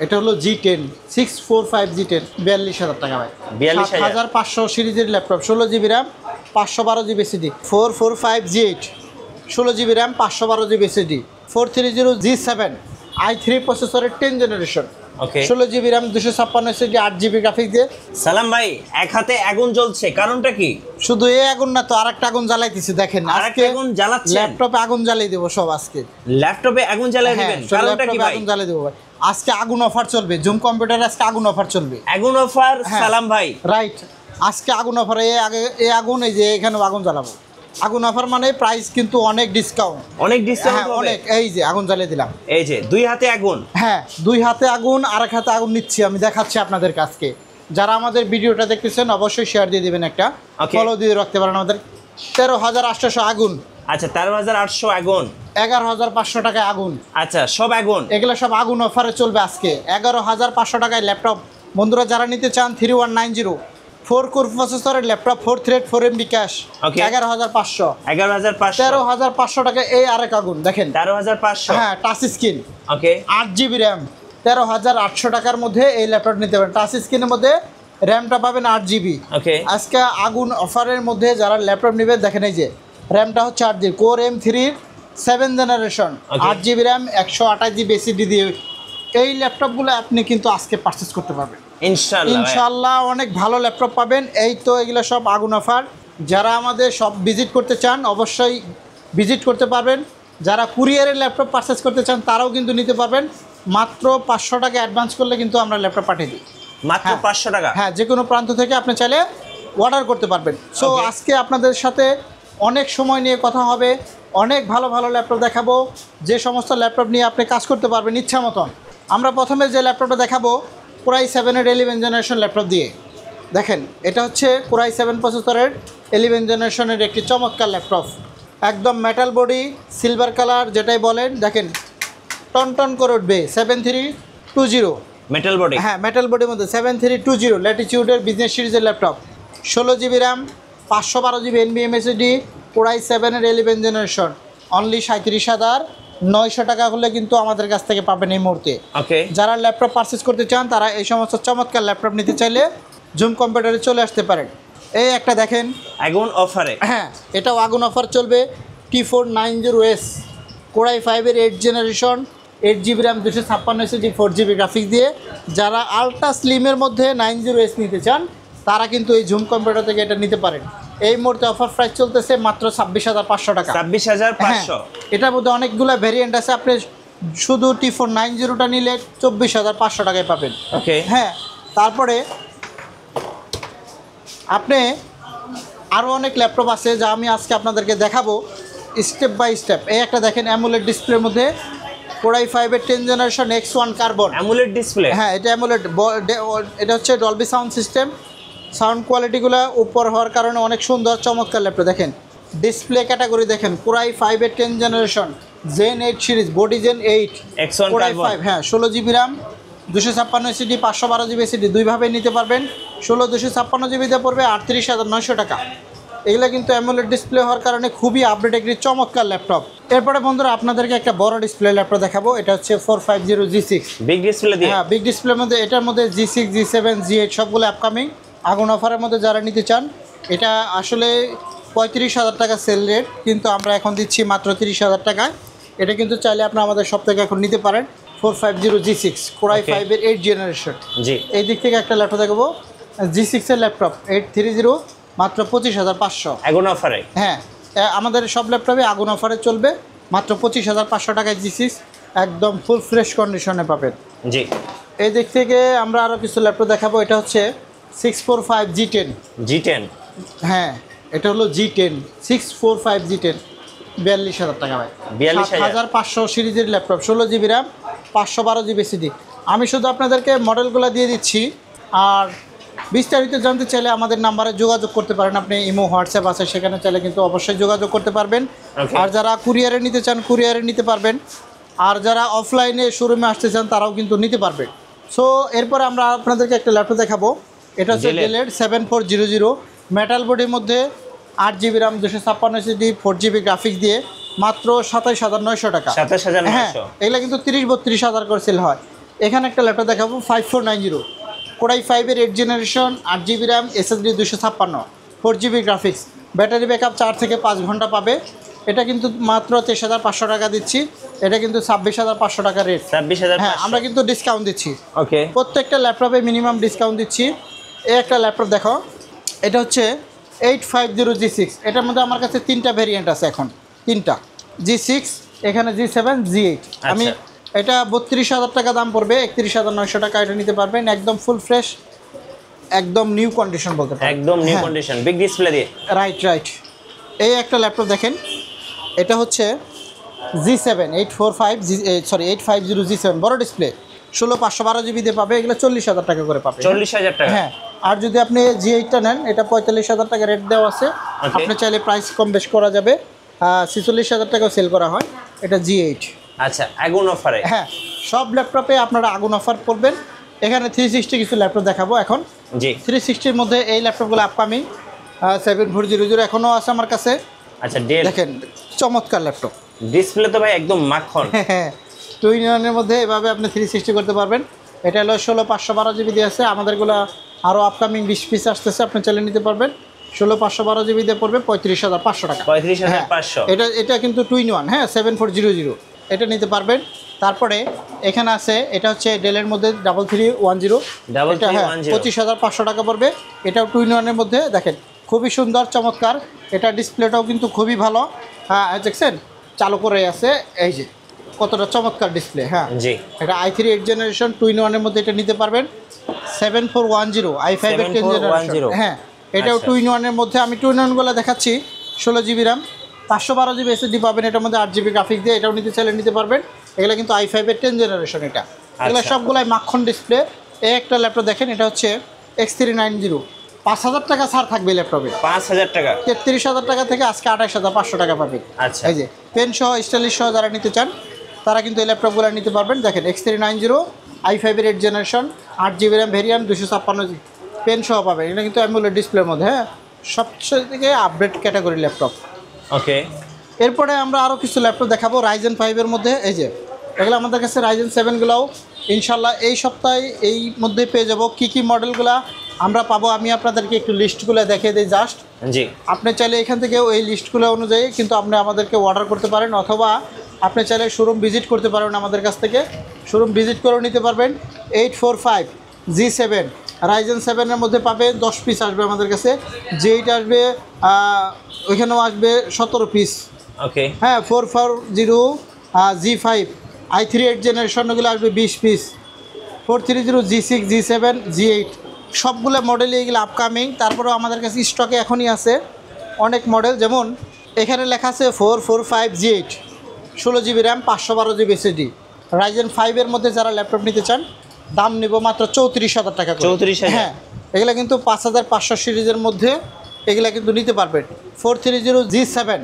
এটা হলো G10 645 G10 42,000 টাকা ভাই। 7500 সিরিজের laptop 16 GB RAM 512 GB SSD 445 G8 16 GB RAM 512 GB SSD 430 G7 i3 প্রসেসরের 10 জেনারেশন। ওকে 16 GB RAM 256 SSD 8 GB graphics দিয়ে। সালাম ভাই এক হাতে আগুন জ্বলছে, কারণটা কি? শুধু এই আগুন না তো আরেকটা আগুন জ্বালাইতেছি দেখেন। আরেকটা আগুন জ্বালাচ্ছেন? ল্যাপটপে আগুন জ্বালিয়ে দেব সব আজকে। ল্যাপটপে আগুন জ্বালিয়ে দিবেন? কারণটা কি ভাই? আগুন জ্বালিয়ে দেব ভাই আজকে। আগুন অফার চলবে জুম কম্পিউটারে, আজকে আগুন অফার চলবে। আগুন অফার সালাম ভাই? রাইট, আজকে আগুন অফার। এই আগুন এই যে এখানে আগুন জ্বালাবো। আগুন অফার মানে প্রাইস কিন্তু অনেক ডিসকাউন্ট। অনেক ডিসকাউন্ট হবে? অনেক। এই যে আগুন জ্বালিয়ে দিলাম, এই যে দুই হাতে আগুন। হ্যাঁ দুই হাতে আগুন, আরেক হাতে আগুন নিচ্ছি আমি, দেখাচ্ছি আপনাদের কাছকে। যারা আমাদের ভিডিওটা দেখতেছেন অবশ্যই শেয়ার দিয়ে দিবেন, একটা ফলো দিয়ে রাখতে পারেন। আমাদের 13,800 আগুন। আচ্ছা 13,800 আগুন। 11,500 টাকায় আগুন। আচ্ছা সব আগুন? এগুলো সব আগুন অফারে চলবে আজকে। 11,500 টাকায় ল্যাপটপ। বন্ধুরা যারা নিতে চান 3190 4 কোর প্রসেসরের ল্যাপটপ 4 থ্রেড 4 এমবি ক্যাশ 11,500। 13,500 টাকায় এই আরেক আগুন দেখেন। 13,500? হ্যাঁ টাচ স্ক্রিন। ওকে 8 জিবি র্যাম 13,800 টাকার মধ্যে এই ল্যাপটপ নিতে পারেন। টাচ স্ক্রিনের মধ্যে র্যামটা পাবেন 8 জিবি। ওকে আজকে আগুন অফারের মধ্যে যারা ল্যাপটপ নেবেন দেখেন, এই যে র্যামটা হচ্ছে 8 GB core M3 7 generation 8 GB RAM 128 GB SSD দিয়ে এই ল্যাপটপগুলো আপনি কিন্তু আজকে পারচেজ করতে পারবেন ইনশাআল্লাহ। অনেক ভালো ল্যাপটপ পাবেন। এই তো এগুলো সব আগুন অফার। যারা আমাদের সব ভিজিট করতে চান অবশ্যই ভিজিট করতে পারবেন। যারা কুরিয়ারের ল্যাপটপ পারচেজ করতে চান তারাও কিন্তু নিতে পারবেন। মাত্র 500 টাকা অ্যাডভান্স করলে কিন্তু আমরা ল্যাপটপ পাঠিয়ে দিই। মাত্র 500 টাকা? হ্যাঁ, যে কোনো প্রান্ত থেকে আপনি চাইলে অর্ডার করতে পারবেন। সো আজকে আপনাদের সাথে অনেক সময় নিয়ে কথা হবে, অনেক ভালো ভালো ল্যাপটপ দেখাবো, যে সমস্ত ল্যাপটপ নিয়ে আপনি কাজ করতে পারবেন ইচ্ছা মতন। আমরা প্রথমে যে ল্যাপটপটা দেখাবো কোরাই 7-এর 11 জেনারেশন ল্যাপটপ দিয়ে। দেখেন এটা হচ্ছে কোরাই 7 প্রসেসরের 11 জেনারেশনের একটি চমৎকার ল্যাপটপ। একদম মেটাল বডি সিলভার কালার যেটাই বলেন, দেখেন টন টন করে উঠবে। 7320 মেটাল বডি? হ্যাঁ মেটাল বডির মধ্যে 7320 ল্যাটিটিউডের বিজনেস সিরিজের laptop 16 GB RAM 512 GB NVMe SSD core i 7-এর 11 জেনারেশন অনলি 37,900 টাকা হলে কিন্তু আমাদের কাছ থেকে পাবেন এই মুহূর্তে। ওকে যারা ল্যাপটপ পারচেজ করতে চান তারা এই সমস্ত চমৎকার ল্যাপটপ নিতে চাইলে জুম কম্পিউটারে চলে আসতে পারেন। এই একটা দেখেন আগুন অফারে। হ্যাঁ এটাও আগুন অফার চলবে। T490S কোরাই 5-এর 8 generation 8 GB RAM 256 SSD 4 GB graphics দিয়ে। যারা আলট্রা স্লিমের মধ্যে 90S নিতে চান তারা কিন্তু এই জুম কম্পিউটার থেকে এটা নিতে পারেন। এই মুহূর্তে অফার প্রাইস চলতেছে মাত্র 26,500 টাকা। 26,500? এটার মধ্যে অনেকগুলো ভেরিয়েন্ট আছে। আপনি শুধু T490টা নিলে 24,500 টাকায় পাবেন। ওকে হ্যাঁ, তারপরে আপনি আরও অনেক ল্যাপটপ আছে যা আমি আজকে আপনাদেরকে দেখাবো স্টেপ বাই স্টেপ। এই একটা দেখেন অ্যামোলেড ডিসপ্লের মধ্যে কোরাই 5-এর 10 generation X1 carbon AMOLED display. হ্যাঁ এটা অ্যামোলেড, এটা হচ্ছে ডলবি সাউন্ড সিস্টেম। সাউন্ড কোয়ালিটিগুলো উপর হওয়ার কারণে অনেক সুন্দর চমৎকার ল্যাপটপ। দেখেন ডিসপ্লে ক্যাটাগরি দেখেন কোরাই 5-এর 10 generation Zen 8 series body Zen 8 X1 core i 5। হ্যাঁ 16 GB RAM 256 SSD 512 GB SSD দুইভাবেই নিতে পারবেন। 16 256 জিবিতে পড়বে 38,900 টাকা। এগুলো কিন্তু অ্যামোলেড ডিসপ্লে হওয়ার কারণে খুবই আপডেট একটি চমৎকার ল্যাপটপ। এরপরে বন্ধুরা আপনাদেরকে একটা বড় ডিসপ্লে ল্যাপটপ দেখাবো। এটা হচ্ছে 450 G6 বিগ ডিসপ্লে দিয়ে। হ্যাঁ বিগ ডিসপ্লের মধ্যে এটার মধ্যে G6 G7 G8 সবগুলো আপকামিং আগুন অফারের মধ্যে যারা নিতে চান। এটা আসলে 35,000 টাকা সেল রেট, কিন্তু আমরা এখন দিচ্ছি মাত্র 30,000 টাকায়। এটা কিন্তু চাইলে আপনি আমাদের সব থেকে এখন নিতে পারেন। 450 G6 কোরাই 5-এর 8 জেনারেশন। জি এই দিক থেকে একটা ল্যাপটপ দেখাবো G6-এর ল্যাপটপ 830 মাত্র 25,500 আগুন অফারে। হ্যাঁ আমাদের সব ল্যাপটপে আগুন অফারে চলবে মাত্র 25,500 টাকায় G6 একদম ফুল ফ্রেশ কন্ডিশনে পাবেন। জি এই দিক থেকে আমরা আরও কিছু ল্যাপটপ দেখাবো। এটা হচ্ছে 645 G10 G10 হ্যাঁ এটা হলো G10 645 G10 42,000 টাকা ভাই। 7500 সিরিজের laptop 16 GB RAM 512 GB SSD. আমি শুধু আপনাদেরকে মডেলগুলো দিয়ে দিচ্ছি, আর বিস্তারিত জানতে চাইলে আমাদের নাম্বারে যোগাযোগ করতে পারেন। আপনি ইমো হোয়াটসঅ্যাপ আছে সেখানে চাইলে কিন্তু অবশ্যই যোগাযোগ করতে পারবেন। আর যারা কুরিয়ারে নিতে চান কুরিয়ারে নিতে পারবেন, আর যারা অফলাইনে শোরুমে আসতে চান তারাও কিন্তু নিতে পারবেন। সো এরপরে আমরা আপনাদেরকে একটা ল্যাপটপ দেখাবো। এটা হচ্ছে ডেলের 7400 মেটাল বডির মধ্যে 8 GB RAM 256 SSD 4 GB graphics দিয়ে মাত্র 27,900 টাকা। 27,900? হ্যাঁ এগুলো কিন্তু 30-32 হাজার করে সেল হয়। এখানে একটা ল্যাপটপ দেখাবো 5490 কোরাই 5-এর 8 generation 8GB RAM SSD 256 4GB graphics battery backup 4 থেকে 5 ঘন্টা পাবে। এটা কিন্তু মাত্র 23,500 টাকা দিচ্ছি। এটা কিন্তু 26,500 টাকা রেট। 26,500 হ্যাঁ, আমরা কিন্তু ডিসকাউন্ট দিচ্ছি। ওকে, প্রত্যেকটা ল্যাপটপে মিনিমাম ডিসকাউন্ট দিচ্ছি। এই একটা ল্যাপটপ দেখো, এটা হচ্ছে 850G6। এটার মধ্যে আমার কাছে 3টা ভেরিয়েন্ট আছে এখন, 3টা G6, এখানে G7, G8। আমি এটা 32,000 টাকা দাম পড়বে, 31,900 টাকা এটা নিতে পারবেন। একদম ফুল ফ্রেশ, একদম নিউ কন্ডিশন বলতে পারেন, একদম নিউ কন্ডিশন, বিগ ডিসপ্লে দিয়ে। রাইট। এই একটা ল্যাপটপ দেখেন, এটা হচ্ছে G7 850G7 বড় ডিসপ্লে 16,512GB দিয়ে পাবে। এগুলো 40,000 টাকা করে পাবে। 40,000 টাকা? হ্যাঁ। আর যদি আপনি G8টা নেন, এটা 45,000 টাকা রেট দেওয়া আছে। আপনি চাইলে প্রাইস কম বেশ করা যাবে। 46,000 টাকাও সেল করা হয় এটা G8। আচ্ছা, আগুন অফারে? হ্যাঁ, সব ল্যাপটপে আপনারা আগুন অফার করবেন। এখানে 360 কিছু ল্যাপটপ দেখাবো এখন। জি, 360-র মধ্যে এই ল্যাপটপগুলো আপকামিং 7400 এখনও আছে আমার কাছে। আচ্ছা, ডেল দেখেন, চমৎকার ল্যাপটপ। ডিসপ্লে তো ভাই একদম মাখন। হ্যাঁ, 2 in 1-এর মধ্যে এভাবে আপনি 360 করতে পারবেন। এটা হলো 16,512GB দিয়ে আছে। আমাদেরগুলো আরও আপকামিং 20 পিস আসতেছে, আপনি চালিয়ে নিতে পারবেন। 16,512GB দিয়ে পড়বে 35,500 টাকা। 35,500? এটা কিন্তু 2 in 1, হ্যাঁ, 7400 এটা নিতে পারবেন। তারপরে এখানে আছে, এটা হচ্ছে ডেলের মধ্যে 3310। এটা হ্যাঁ 25,500 টাকা পড়বে। এটাও 2 in 1-এর মধ্যে। দেখেন, খুবই সুন্দর, চমৎকার। এটা ডিসপ্লেটাও কিন্তু খুবই ভালো। হ্যাঁ, দেখছেন চালু করে আছে, এই যে কতটা চমৎকার ডিসপ্লে। হ্যাঁ জি, এটা i3 8 জেনারেশন 2 in 1-এর মধ্যে এটা নিতে পারবেন। 7410 i5-এর 10 জেনারেশন। হ্যাঁ, এটাও 2 in 1-এর মধ্যে। আমি 2 in 1-গুলো দেখাচ্ছি। 16GB র্যাম 512GB SSD পাবেন এটার মধ্যে, 8GB গ্রাফিক্স দিয়ে। এটাও নিতে চাইলে নিতে পারবেন। এগুলো কিন্তু i5-এর 10 জেনারেশন। এগুলো সবগুলাই মাখন ডিসপ্লে। এই একটা ল্যাপটপ দেখেন, এটা হচ্ছে X390। 5,000 টাকা ছাড় থাকবে ল্যাপটপে। 5,000 টাকা? 33,000 টাকা থেকে আজকে 28,500 টাকা পাবে। আচ্ছা, এই যে পেন সহ, স্টাইলিশ সহ যারা নিতে চান তারা কিন্তু এই ল্যাপটপগুলো নিতে পারবেন। দেখেন, X390 i5-এর 8 generation 8GB RAM variant 256GB পেন সহ পাবেন। এটা কিন্তু অ্যামোলেড ডিসপ্লের মধ্যে। হ্যাঁ, সবথেকে আপডেট ক্যাটাগরি ল্যাপটপ। ওকে, এরপরে আমরা আরও কিছু ল্যাপটপ দেখাবো Ryzen 5-এর মধ্যে। এই যে এগুলো আমাদের কাছে Ryzen 7গুলোও ইনশাল্লাহ এই সপ্তাহে এই মধ্যে পেয়ে যাব। কী মডেলগুলো আমরা পাবো আমি আপনাদেরকে একটু লিস্টগুলো দেখিয়ে দিই জাস্ট। জি, আপনি চাইলে এখান থেকে ওই লিস্টগুলো অনুযায়ী কিন্তু আপনি আমাদেরকে অর্ডার করতে পারেন, অথবা আপনি চাইলে শোরুম ভিজিট করতে পারেন আমাদের কাছ থেকে। শোরুম ভিজিট করেও নিতে পারবেন। 845G7 Ryzen 7-এর মধ্যে পাবে 10 পিস আসবে আমাদের কাছে। G8 আসবে, ওইখানেও আসবে 17 পিস। ওকে, হ্যাঁ, 440G5 i3 8 জেনারেশনগুলো আসবে 20 পিস। 430G6 G7 G8 সবগুলো মডেলই এগুলো আপকামিং। তারপরেও আমাদের কাছে স্টকে এখনই আছে অনেক মডেল। যেমন এখানে লেখা আছে 445G8 16GB RAM 512GB SSD Ryzen 5-এর মধ্যে যারা ল্যাপটপ নিতে চান দাম নিব মাত্র 34,000 টাকা। 34,000? হ্যাঁ, এগুলো কিন্তু 5,500 সিরিজের মধ্যে এগুলো কিন্তু নিতে পারবেন। 430G7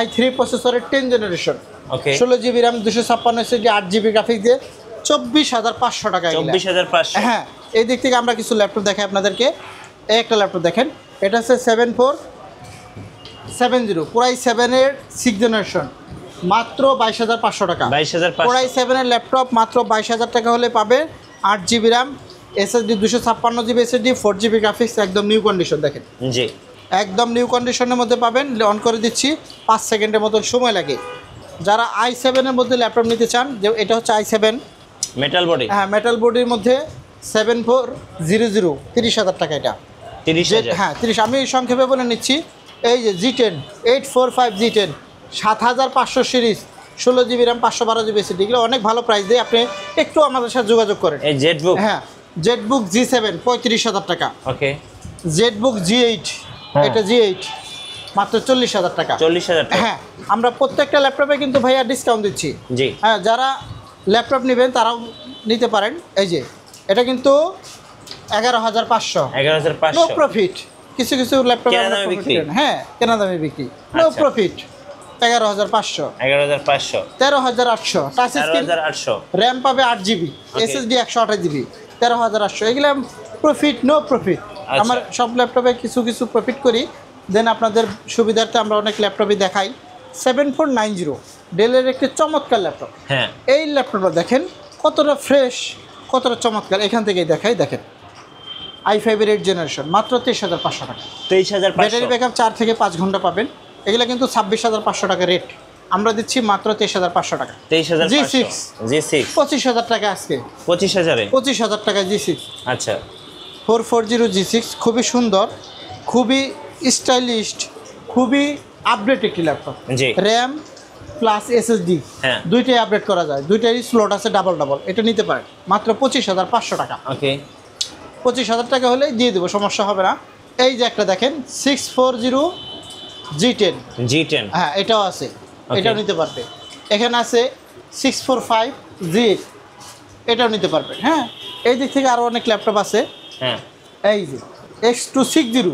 i3 প্রসেসরের 10 generation, 16GB RAM 256 SSD 8GB graphics দিয়ে 24,500 টাকা। 24,500? হ্যাঁ, এই দিক থেকে আমরা কিছু ল্যাপটপ দেখাই আপনাদেরকে। এই একটা ল্যাপটপ দেখেন, এটা হচ্ছে 7470 কোরাই 7-এর 6 জেনারেশন মাত্র 22,500 টাকা। 22,500? কোরাই 7-এর ল্যাপটপ মাত্র 22,000 টাকা হলে পাবে। 8GB RAM SSD 256GB SSD 4GB graphics, একদম নিউ কন্ডিশন। দেখেন, জি, একদম নিউ কন্ডিশনের মধ্যে পাবেন। অন করে দিচ্ছি, 5 সেকেন্ডের মতন সময় লাগে। যারা i7-এর মধ্যে ল্যাপটপ নিতে চান, যে এটা হচ্ছে i7 মেটাল বডি। হ্যাঁ, মেটাল বডির মধ্যে 7400 30,000 টাকা। এটা 30,000? হ্যাঁ 30। আমি সংক্ষেপে বলে নিচ্ছি। এই যে G10 845G10 7,500 series 16GB RAM 512GB SSD, এগুলো অনেক ভালো প্রাইস দিয়ে আপনি একটু আমাদের সাথে যোগাযোগ করেন। এই জেটবুক? হ্যাঁ, জেটবুক G7 35,000 টাকা। ওকে, জেটবুক G8 এটা G8 মাত্র 40,000 টাকা। 40,000 টাকা? হ্যাঁ, আমরা প্রত্যেকটা ল্যাপটপে কিন্তু ভাইয়া ডিসকাউন্ট দিচ্ছি। জি, হ্যাঁ, যারা ল্যাপটপ নেবেন তারাও নিতে পারেন। এই যে এটা কিন্তু 11,500। 11,500? No profit. কিছু ল্যাপটপ হ্যাঁ কেনা দামে বিক্রি, no profit. 11,500। 11,500? 13,800 touch screen, 13,800? RAM পাবে 8GB SSD 128GB 13,800। এগুলো প্রফিট, নো প্রফিট। আমার সব ল্যাপটপে কিছু প্রফিট করি, দেন আপনাদের সুবিধার্থে আমরা অনেক ল্যাপটপই দেখাই। 7490 ডেলের একটি চমৎকার ল্যাপটপ। হ্যাঁ, এই ল্যাপটপটা দেখেন কতটা ফ্রেশ, কতটা চমৎকার, এখান থেকেই দেখাই, দেখেন i5 এর 8 জেনারেশন, মাত্র 23,500 টাকা। 23,500 ব্যাটারি ব্যাকআপ 4 থেকে 5 ঘন্টা পাবেন। এগুলো কিন্তু 26,500 টাকা রেট, আমরা দিচ্ছি মাত্র 23,500 টাকা। 23,500 G6 25,000 টাকা আজকে, 25,000 এ 25,000 টাকা G6। আচ্ছা 440 G6 খুবই সুন্দর, খুবই স্টাইলিশ, খুবই আপডেট একটি ল্যাপটপ। জি র্যাম প্লাস এসএসডি হ্যাঁ দুইটাই আপডেট করা যায়, দুইটারই স্লট আছে ডাবল ডাবল। এটা নিতে পারেন মাত্র 25,500 টাকা। ওকে 25,000 টাকা হলে দিয়ে দেবো, সমস্যা হবে না। এই যে একটা দেখেন 640 G10, G10 হ্যাঁ এটাও আছে, এটাও নিতে পারবে। এখানে আছে 645 G8, এটাও নিতে পারবেন। হ্যাঁ এই দিক থেকে আরও অনেক ল্যাপটপ আছে। হ্যাঁ এই যে X260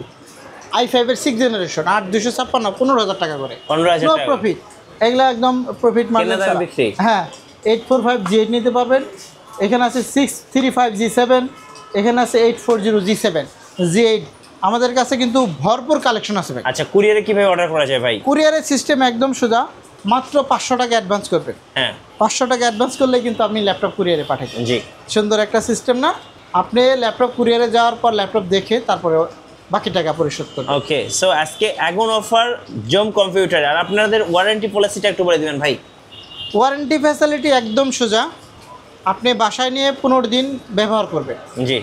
i5 এর 6 জেনারেশন 8256, 15,000 টাকা করে, 15,000 নো টাকা প্রফিট, এগুলা একদম প্রফিট মার্জিন কেনা দাম বিক্রি। হ্যাঁ 845 G8 নিতে পারবেন। এখানে আছে 635 G7, এখানে আছে 840 G7 G8। আমাদের কাছে কিন্তু ভরপুর কালেকশন আছে ভাই। আচ্ছা কুরিয়ারে কিভাবে অর্ডার করা যায় ভাই? কুরিয়ারের সিস্টেম একদম সোজা, মাত্র 500 টাকা অ্যাডভান্স করবেন। হ্যাঁ 500 টাকা অ্যাডভান্স করলে কিন্তু আপনি ল্যাপটপ কুরিয়ারে পাঠাবেন। জি সুন্দর একটা সিস্টেম না? আপনি ল্যাপটপ কুরিয়ারে যাওয়ার পর ল্যাপটপ দেখে তারপরে বাকি টাকা পরিশোধ করবেন। ওকে সো আজকে আগুন অফার জম কম্পিউটার, আর আপনাদের ওয়ারেন্টি পলিসিটা একটু বলে দিবেন ভাই। ওয়ারেন্টি ফ্যাসিলিটি একদম সোজা, আপনি বাসায় নিয়ে 15 দিন ব্যবহার করবেন। জি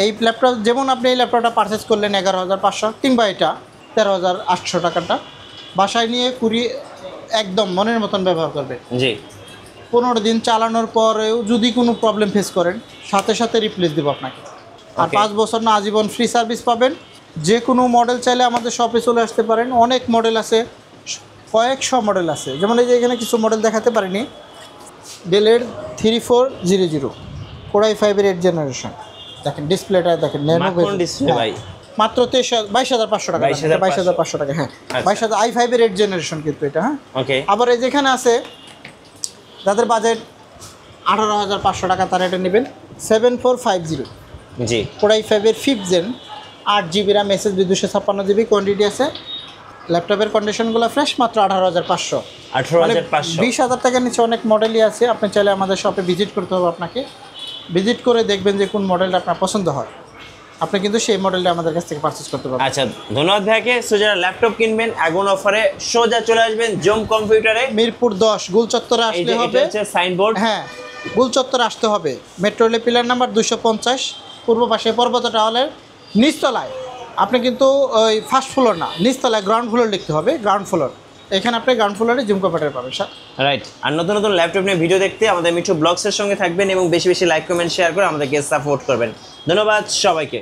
এই ল্যাপটপ যেমন আপনি এই ল্যাপটপটা পারচেস করলেন 11,500, কিংবা এটা 13,800 টাকাটা, বাসায় নিয়ে একদম মনের মতন ব্যবহার করবেন। জি 15 দিন চালানোর পরেও যদি কোনো প্রবলেম ফেস করেন, সাথে সাথে রিপ্লেস দেবো আপনাকে। আর Okay. 5 বছর না আজীবন ফ্রি সার্ভিস পাবেন। যে কোনো মডেল চাইলে আমাদের শপে চলে আসতে পারেন, অনেক মডেল আছে, কয়েকশো মডেল আছে। যেমন এই যে এখানে কিছু মডেল দেখাতে পারিনি, ডেলের 3400 Core i5 এর 8 জেনারেশন, দেখেন ডিসপ্লেটা দেখেন, ন্যানো মাখন ডিসপ্লে ভাই, মাত্র 22,500 টাকা। 22,500 টাকা, হ্যাঁ 22,000 i5 এর 8 জেনারেশন কিন্তু এটা। হ্যাঁ ওকে আবার এই যেখানে আছে যাদের বাজেট 18,500 টাকা, তারা এটা নেবেন 7450 জি Core i5 এর 5th gen, 8GB RAM, SSD 256GB, quantity আছে। ল্যাপটপের কন্ডিশনগুলো ফ্রেশ, মাত্র 18,500। 18,500 20,000 টাকার নিচে অনেক মডেলই আছে। আপনি চাইলে আমাদের শপে ভিজিট করতে হবে, আপনাকে ভিজিট করে দেখবেন যে কোন মডেলটা আপনার পছন্দ হয়, আপনি কিন্তু সেই মডেলটা আমাদের কাছ থেকে পারচেজ করতে পারবেন। আচ্ছা ধন্যবাদ ভাইকে। সো যারা ল্যাপটপ কিনবেন আগুন অফারে সোজা চলে আসবেন জম কম্পিউটারে, মিরপুর 10 গুলচত্বরে এই আসলে যে এটা হবে। হচ্ছে সাইনবোর্ড। হ্যাঁ গুলচত্বরে আসতে হবে, মেট্রো রেলের পিলার নাম্বার 250, পূর্ব পাশে পর্বত টাওয়ারের নিচতলায়। আপনি কিন্তু ওই ফার্স্ট ফ্লোর না, নিচতলায় গ্রাউন্ড ফ্লোর লিখতে হবে, গ্রাউন্ড ফ্লোর। এখানে আপনি গ্রাউন্ড ফ্লোরে জিম কম্পিউটার পাবেন স্যার। রাইট। আর নতুন নতুন ল্যাপটপ নিয়ে ভিডিও দেখতে আমাদের মিঠু ব্লগসের সঙ্গে থাকবেন এবং বেশি বেশি লাইক কমেন্ট শেয়ার করে আমাদেরকে সাপোর্ট করবেন। ধন্যবাদ সবাইকে।